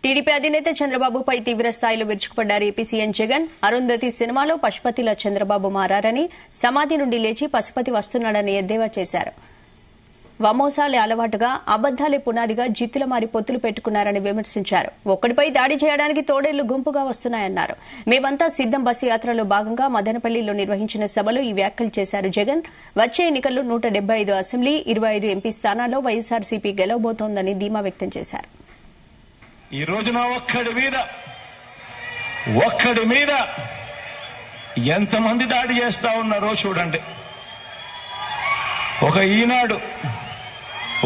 TDP అధినేత చంద్రబాబుపై తీవ్ర స్థాయిలో విరుచుకుపడ్డారు ఏపీ సీఎం జగన్. అరుంధతి సినిమాలో పశుపతిలా చంద్రబాబు మారారని, సమాధి నుండి లేచి పశుపతి వస్తున్నాడని ఎద్దేవా చేశారు. వమోసాలే అలవాటుగా, అబద్దాలే పునాదిగా జిత్తుల మారి పొత్తులు పెట్టుకున్నారని విమర్శించారు. ఒక్కడిపై దాడి చేయడానికి తోడేళ్లు గుంపుగా వస్తున్నాయన్నారు. మేమంతా సిద్దం బస్సు యాత్రలో భాగంగా మదనపల్లిలో నిర్వహించిన సభలో ఈ వ్యాఖ్యలు చేశారు జగన్. వచ్చే ఎన్నికల్లో 175 అసెంబ్లీ, 25 ఎంపీ స్థానాల్లో వైఎస్ఆర్సీపీ గెలవబోతోందని ధీమా వ్యక్తం చేశారు. ఈ రోజున ఒక్కడి మీద ఎంతమంది దాడి చేస్తా ఉన్నారో చూడండి. ఒక ఈనాడు,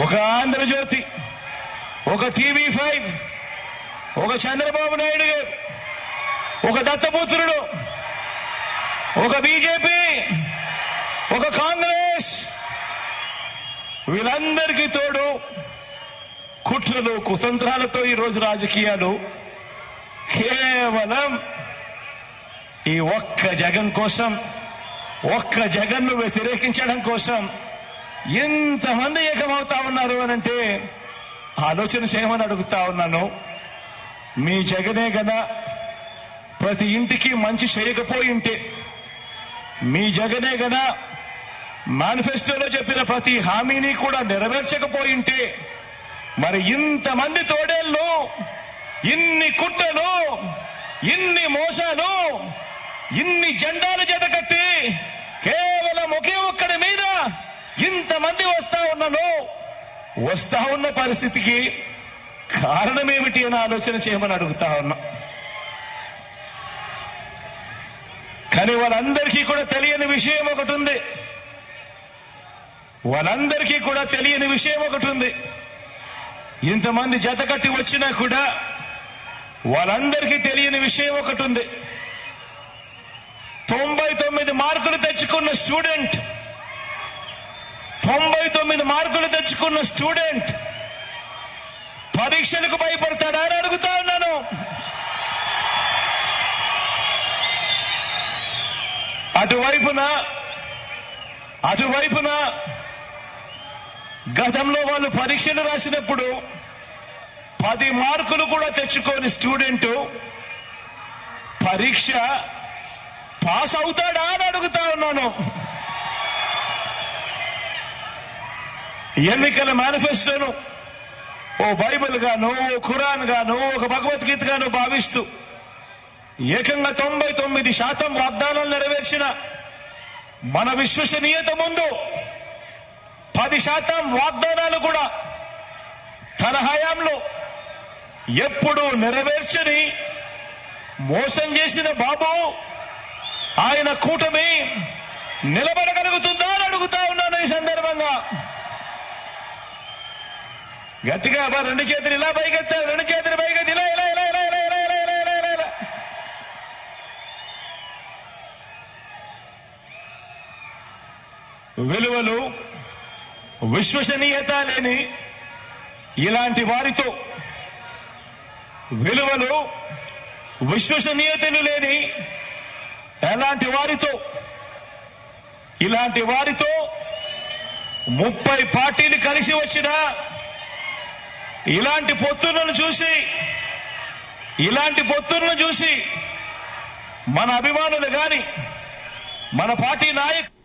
ఒక ఆంధ్రజ్యోతి, ఒక TV5, ఒక చంద్రబాబు నాయుడు గారు, ఒక దత్తపుత్రుడు, ఒక బీజేపీ, ఒక కాంగ్రెస్, వీళ్ళందరికీ తోడు కుట్రలు కుతంత్రాలతో ఈరోజు రాజకీయాలు కేవలం ఈ ఒక్క జగన్ కోసం, ఒక్క జగన్ను వ్యతిరేకించడం కోసం ఎంతమంది ఏకమవుతా ఉన్నారు అనంటే ఆలోచన చేయమని అడుగుతా ఉన్నాను. మీ జగనే కదా ప్రతి ఇంటికి మంచి చేయకపోయింటే, మీ జగనే కదా మేనిఫెస్టోలో చెప్పిన ప్రతి హామీని కూడా నెరవేర్చకపోయింటే, మరి ఇంతమంది తోడేళ్ళు, ఇన్ని కుట్రలు, ఇన్ని మోసాలు, ఇన్ని జెండాలు జతకట్టి కేవలం ఒకే ఒక్కడి మీద ఇంతమంది వస్తా ఉన్న పరిస్థితికి కారణమేమిటి అని ఆలోచన చేయమని అడుగుతా ఉన్నా. కానీ వాళ్ళందరికీ కూడా తెలియని విషయం ఒకటి ఉంది. ఇంతమంది జతకట్టి వచ్చినా కూడా వాళ్ళందరికీ తెలియని విషయం ఒకటి ఉంది. 99 మార్కులు తెచ్చుకున్న స్టూడెంట్, 99 మార్కులు తెచ్చుకున్న స్టూడెంట్ పరీక్షలకు భయపడతాడా అని అడుగుతా ఉన్నాను. అటువైపున గతంలో వాళ్ళు పరీక్షలు రాసినప్పుడు 10 మార్కులు కూడా తెచ్చుకోని స్టూడెంట్ పరీక్ష పాస్ అవుతాడా అని అడుగుతా ఉన్నాను. ఎన్నికల మేనిఫెస్టోను ఓ బైబిల్ గాను, ఓ ఖురాన్ గాను, ఒక భగవద్గీత గాను భావిస్తూ ఏకంగా 99% వాగ్దానాలు నెరవేర్చిన మన విశ్వసనీయత ముందు 10% వాగ్దానాలు కూడా తన హయాంలో ఎప్పుడు నెరవేర్చని మోసం చేసిన బాబు, ఆయన కూటమి నిలబడగలుగుతుందా అని అడుగుతా ఉన్నాను. ఈ సందర్భంగా గట్టిగా 2 చేతులు ఇలా పైకెత్తారు, 2 చేతులు పైకెత్తి ఇలా ఇలా ఇలా ఇలా ఇలా ఇలా ఇలా ఇలా ఇలా ఇలా. విలువలు, విశ్వసనీయత లేని ఇలాంటి వారితో, విలువలు విశ్వసనీయతలు లేని ఎలాంటి వారితో, ఇలాంటి వారితో 30 పార్టీలు కలిసి వచ్చిన ఇలాంటి పొత్తులను చూసి మన అభిమానులు గాని, మన పార్టీ నాయకులు